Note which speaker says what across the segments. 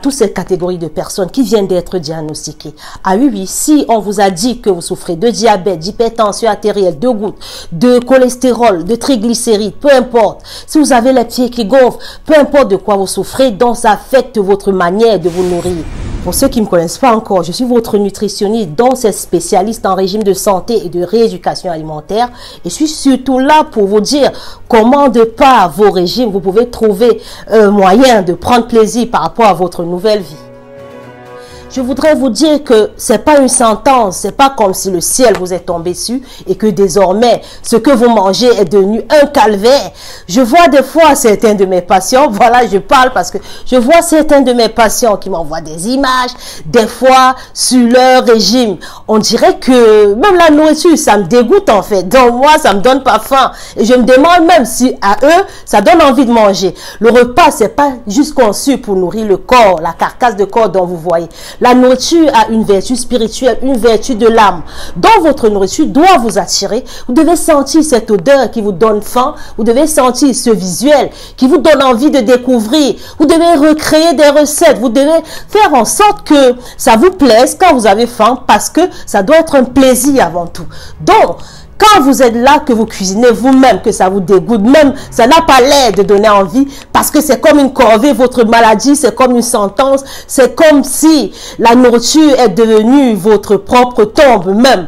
Speaker 1: Toutes ces catégories de personnes qui viennent d'être diagnostiquées. Ah oui, oui, si on vous a dit que vous souffrez de diabète, d'hypertension artérielle, de gouttes, de cholestérol, de triglycérides, peu importe, si vous avez les pieds qui gonflent, peu importe de quoi vous souffrez, donc ça affecte votre manière de vous nourrir. Pour ceux qui ne me connaissent pas encore, je suis votre nutritionniste, dont c'est spécialiste en régime de santé et de rééducation alimentaire. Et je suis surtout là pour vous dire comment, de par vos régimes, vous pouvez trouver un moyen de prendre plaisir par rapport à votre nouvelle vie. Je voudrais vous dire que c'est pas une sentence, c'est pas comme si le ciel vous est tombé dessus et que désormais ce que vous mangez est devenu un calvaire. Je vois des fois certains de mes patients, voilà, je parle parce que je vois certains de mes patients qui m'envoient des images, des fois sur leur régime. On dirait que même la nourriture, ça me dégoûte en fait. Donc moi, ça me donne pas faim et je me demande même si à eux, ça donne envie de manger. Le repas, c'est pas juste conçu pour nourrir le corps, la carcasse de corps dont vous voyez. La nourriture a une vertu spirituelle, une vertu de l'âme. Donc votre nourriture doit vous attirer. Vous devez sentir cette odeur qui vous donne faim. Vous devez sentir ce visuel qui vous donne envie de découvrir. Vous devez recréer des recettes. Vous devez faire en sorte que ça vous plaise quand vous avez faim parce que ça doit être un plaisir avant tout. Donc, quand vous êtes là, que vous cuisinez vous-même, que ça vous dégoûte, même ça n'a pas l'air de donner envie parce que c'est comme une corvée, votre maladie, c'est comme une sentence, c'est comme si la nourriture est devenue votre propre tombe même.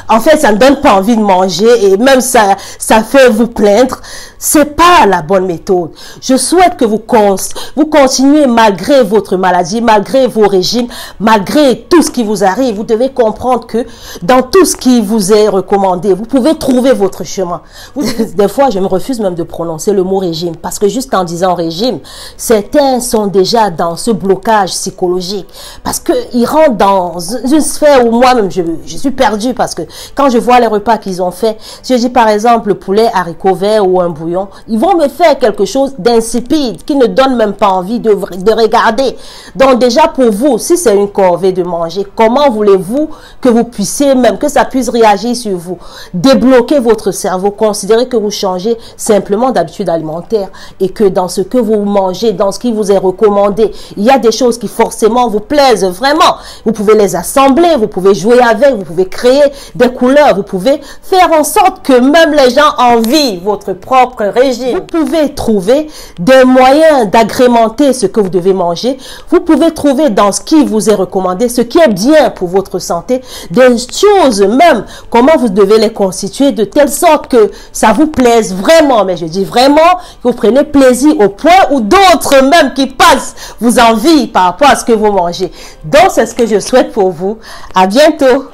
Speaker 1: En fait, ça ne donne pas envie de manger et même ça fait vous plaindre. C'est pas la bonne méthode. Je souhaite que vous continuez malgré votre maladie, malgré vos régimes, malgré tout ce qui vous arrive. Vous devez comprendre que dans tout ce qui vous est recommandé, vous pouvez trouver votre chemin. Des fois, je me refuse même de prononcer le mot régime parce que juste en disant régime, certains sont déjà dans ce blocage psychologique parce qu'ils rentrent dans une sphère où moi-même je suis perdue parce que quand je vois les repas qu'ils ont fait, si je dis par exemple le poulet, haricots verts ou un bouillon, ils vont me faire quelque chose d'insipide qui ne donne même pas envie de regarder. Donc déjà pour vous, si c'est une corvée de manger, comment voulez-vous que vous puissiez même, que ça puisse réagir sur vous? Débloquer votre cerveau, considérez que vous changez simplement d'habitude alimentaire et que dans ce que vous mangez, dans ce qui vous est recommandé, il y a des choses qui forcément vous plaisent vraiment. Vous pouvez les assembler, vous pouvez jouer avec, vous pouvez créer des couleurs, vous pouvez faire en sorte que même les gens envient votre propre régime. Vous pouvez trouver des moyens d'agrémenter ce que vous devez manger. Vous pouvez trouver dans ce qui vous est recommandé, ce qui est bien pour votre santé, des choses même, comment vous devez les constituer de telle sorte que ça vous plaise vraiment. Mais je dis vraiment que vous prenez plaisir au point où d'autres même qui passent vous envient par rapport à ce que vous mangez. Donc c'est ce que je souhaite pour vous. À bientôt.